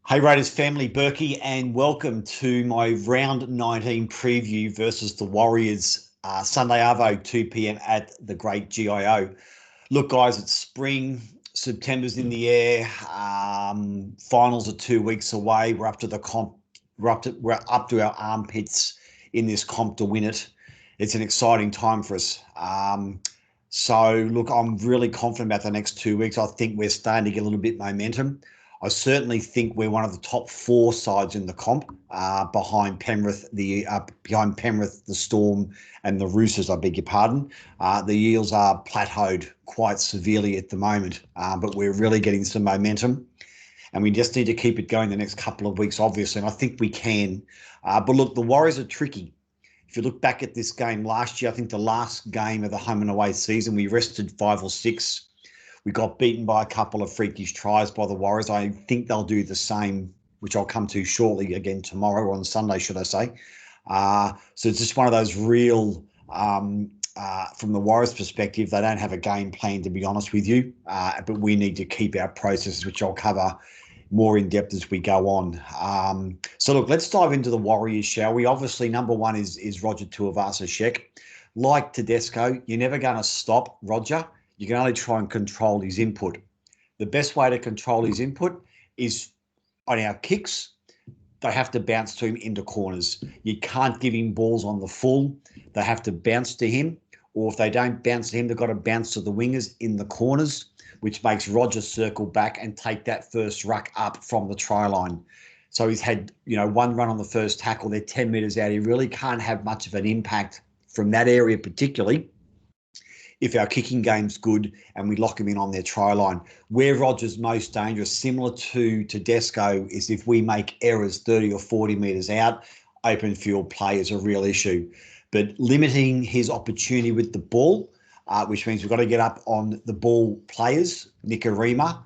Hey Raiders family, Berkey, and welcome to my round 19 preview versus the Warriors Sunday Arvo, 2 p.m. at the Great GIO. Look, guys, it's spring. September's in the air. Finals are 2 weeks away. We're up to the comp. We're up to our armpits in this comp to win it. It's an exciting time for us. Look, I'm really confident about the next 2 weeks. I think we're starting to get a little bit momentum. I certainly think we're one of the top four sides in the comp, behind Penrith, the Storm, and the Roosters. I beg your pardon. The Eels are plateaued quite severely at the moment, but we're really getting some momentum, and we just need to keep it going the next couple of weeks, obviously. And I think we can. But look, the Warriors are tricky. If you look back at this game last year, I think the last game of the home and away season, we rested 5 or 6. We got beaten by a couple of freakish tries by the Warriors. I think they'll do the same, which I'll come to shortly again tomorrow, or on Sunday, should I say. So it's just one of those real, from the Warriors' perspective, they don't have a game plan, to be honest with you. But we need to keep our processes, which I'll cover more in depth as we go on. So look, let's dive into the Warriors, shall we? Obviously, number one is Roger Tuivasa-Sheck. Like Tedesco, you're never going to stop Roger. You can only try and control his input. The best way to control his input is on our kicks. They have to bounce to him into corners. You can't give him balls on the full. They have to bounce to him. Or if they don't bounce to him, they've got to bounce to the wingers in the corners, which makes Roger circle back and take that first ruck up from the try line. So he's had, one run on the first tackle. They're 10 metres out. He really can't have much of an impact from that area particularly if our kicking game's good and we lock him in on their try line. Where Roger's most dangerous, similar to Tedesco, is if we make errors 30 or 40 metres out. Open field play is a real issue. But limiting his opportunity with the ball, which means we've got to get up on the ball players, Nikorima,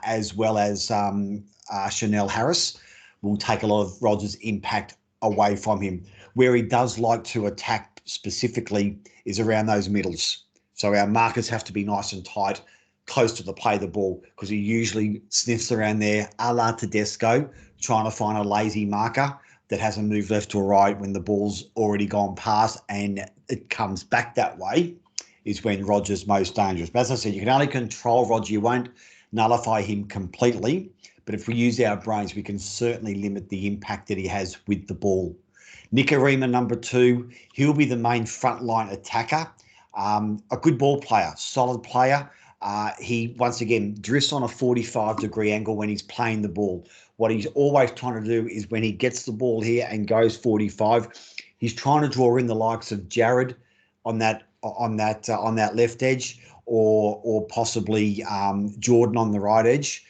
as well as Chanel Harris, will take a lot of Roger's impact away from him. Where he does like to attack specifically is around those middles. So our markers have to be nice and tight, close to the play of the ball, because he usually sniffs around there, a la Tedesco, trying to find a lazy marker that hasn't moved left or right when the ball's already gone past and it comes back that way, is when Roger's most dangerous. But as I said, you can only control Roger. You won't nullify him completely. But if we use our brains, we can certainly limit the impact that he has with the ball. Nikorima, number 2, he'll be the main frontline attacker. A good ball player, solid player. He, once again, drifts on a 45-degree angle when he's playing the ball. What he's always trying to do is when he gets the ball here and goes 45, he's trying to draw in the likes of Jared on that left edge, or possibly Jordan on the right edge,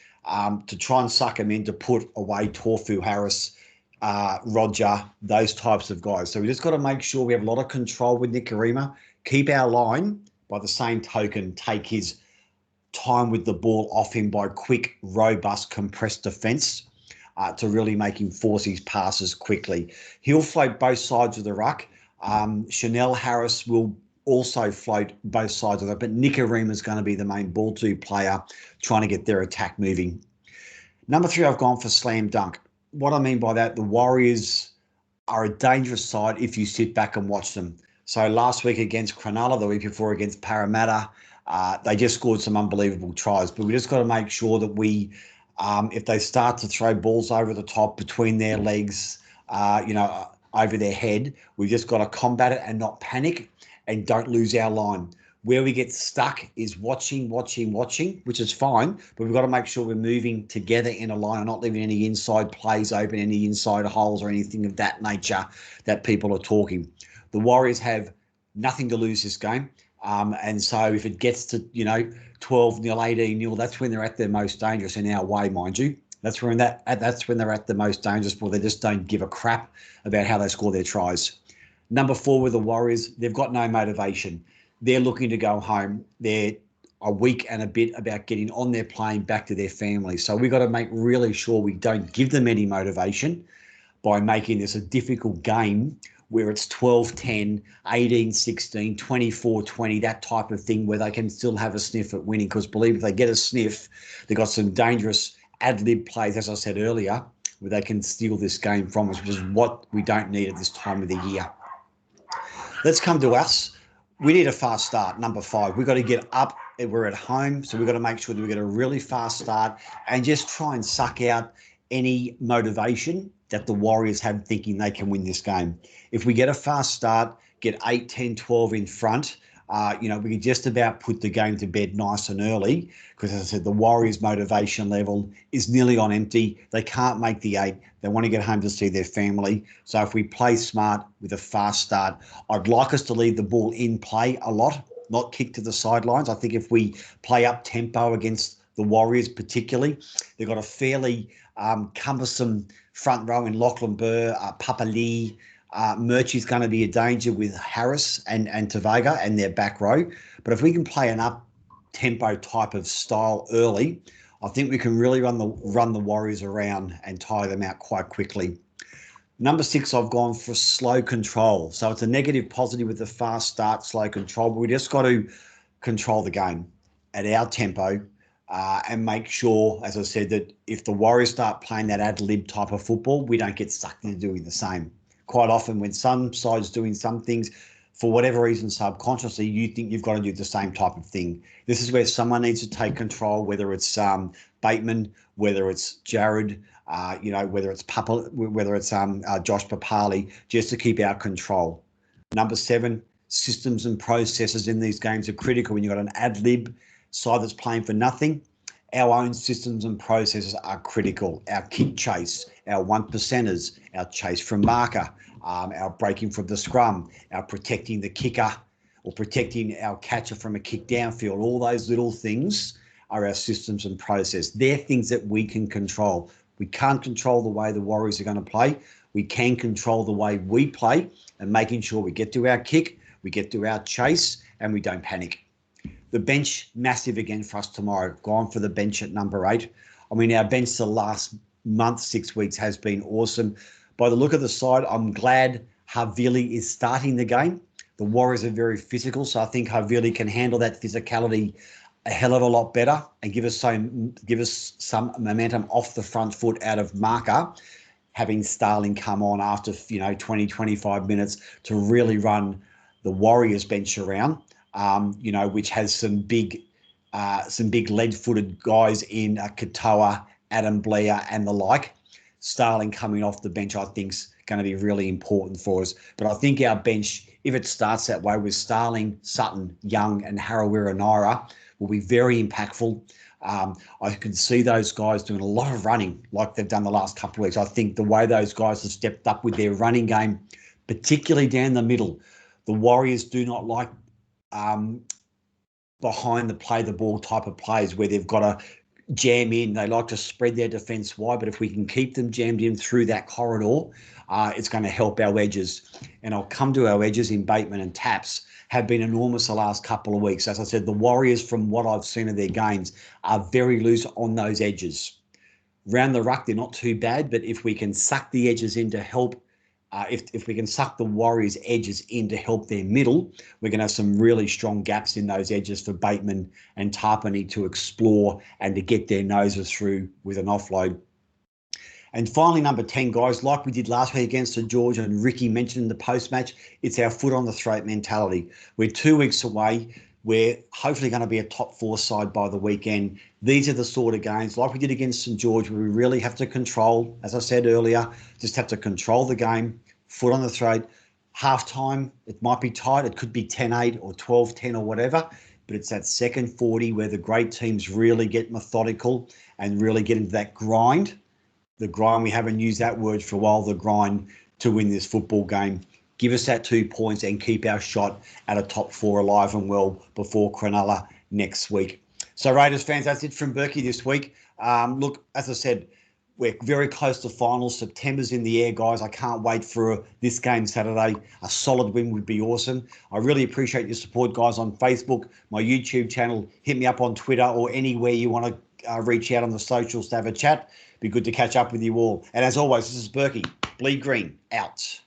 to try and suck him in to put away Torfu, Harris, Roger, those types of guys. So we just got to make sure we have a lot of control with Nikorima. Keep our line, by the same token, take his time with the ball off him by quick, robust, compressed defence, to really make him force his passes quickly. He'll float both sides of the ruck. Chanel Harris will also float both sides of it, but Nikorima is going to be the main ball two player trying to get their attack moving. Number 3, I've gone for slam dunk. What I mean by that, the Warriors are a dangerous side if you sit back and watch them. So last week against Cronulla, the week before against Parramatta, they just scored some unbelievable tries. But we just got to make sure that we, if they start to throw balls over the top, between their legs, over their head, we've just got to combat it and not panic and don't lose our line. Where we get stuck is watching, which is fine, but we've got to make sure we're moving together in a line and not leaving any inside plays open, any inside holes or anything of that nature that people are talking. The Warriors have nothing to lose this game. And so if it gets to, 12-0, 18-0, that's when they're at their most dangerous, in our way, mind you. That's when they're at the most dangerous, where they just don't give a crap about how they score their tries. Number 4 with the Warriors, they've got no motivation. They're looking to go home. They're a week and a bit about getting on their plane back to their families. So we've got to make really sure we don't give them any motivation by making this a difficult game where it's 12-10, 18-16, 24-20, that type of thing, where they can still have a sniff at winning. Because believe if they get a sniff, they've got some dangerous ad-lib plays, as I said earlier, where they can steal this game from us, which is what we don't need at this time of the year. Let's come to us. We need a fast start, number 5. We've got to get up. We're at home, so we've got to make sure that we get a really fast start and just try and suck out any motivation that the Warriors have thinking they can win this game. If we get a fast start, get 8, 10, 12 in front, we can just about put the game to bed nice and early because, as I said, the Warriors' motivation level is nearly on empty. They can't make the 8. They want to get home to see their family. So if we play smart with a fast start, I'd like us to leave the ball in play a lot, not kick to the sidelines. I think if we play up tempo against the Warriors particularly, they've got a fairly cumbersome front row in Lachlan Burr, Papali. Murchie's going to be a danger with Harris and Tavaga and their back row. But if we can play an up-tempo type of style early, I think we can really run the Warriors around and tire them out quite quickly. Number 6, I've gone for slow control. So it's a negative positive with the fast start, slow control. But we just got to control the game at our tempo and make sure, as I said, that if the Warriors start playing that ad-lib type of football, we don't get sucked into doing the same. Quite often when some side's doing some things, for whatever reason, subconsciously, you think you've got to do the same type of thing. This is where someone needs to take control, whether it's Bateman, whether it's Jared, whether it's Josh Papali, just to keep our control. Number 7, systems and processes in these games are critical. When you've got an ad-lib side that's playing for nothing, our own systems and processes are critical. Our kick chase, our 1%ers, our chase from marker, our breaking from the scrum, our protecting the kicker or protecting our catcher from a kick downfield. All those little things are our systems and process. They're things that we can control. We can't control the way the Warriors are going to play. We can control the way we play and making sure we get to our kick, we get to our chase, and we don't panic. The bench, massive again for us tomorrow. Gone for the bench at number 8. I mean, our bench the last month, 6 weeks has been awesome. By the look of the side, I'm glad Havili is starting the game. The Warriors are very physical, so I think Havili can handle that physicality a hell of a lot better and give us some momentum off the front foot out of marker, having Starling come on after 20, 25 minutes to really run the Warriors bench around. Which has some big lead-footed guys in Katoa, Adam Blair, and the like. Starling coming off the bench, I think, is going to be really important for us. But I think our bench, if it starts that way with Starling, Sutton, Young, and Harawira Naira, will be very impactful. I can see those guys doing a lot of running like they've done the last couple of weeks. I think the way those guys have stepped up with their running game, particularly down the middle, the Warriors do not like behind the ball type of plays where they've got to jam in. They like to spread their defence wide, but if we can keep them jammed in through that corridor, it's going to help our edges. And I'll come to our edges in Bateman and Taps have been enormous the last couple of weeks. As I said, the Warriors, from what I've seen of their games, are very loose on those edges. Round the ruck, they're not too bad, but if we can suck the edges in to help if we can suck the Warriors' edges in to help their middle, we're going to have some really strong gaps in those edges for Bateman and Tarpany to explore and to get their noses through with an offload. And finally, number 10, guys, like we did last week against St George and Ricky mentioned in the post-match, it's our foot on the throat mentality. We're 2 weeks away. We're hopefully going to be a top 4 side by the weekend. These are the sort of games, like we did against St George, where we really have to control, as I said earlier, just have to control the game, foot on the throat. Half-time, it might be tight. It could be 10-8 or 12-10 or whatever, but it's that second 40 where the great teams really get methodical and really get into that grind. The grind, we haven't used that word for a while, the grind to win this football game. Give us that 2 points and keep our shot at a top 4 alive and well before Cronulla next week. So Raiders fans, that's it from Bourkeys this week. Look, as I said, we're very close to finals. September's in the air, guys. I can't wait for this game Saturday. A solid win would be awesome. I really appreciate your support, guys, on Facebook, my YouTube channel. Hit me up on Twitter or anywhere you want to reach out on the socials to have a chat. Be good to catch up with you all. And as always, this is Bourkeys. Bleed Green, out.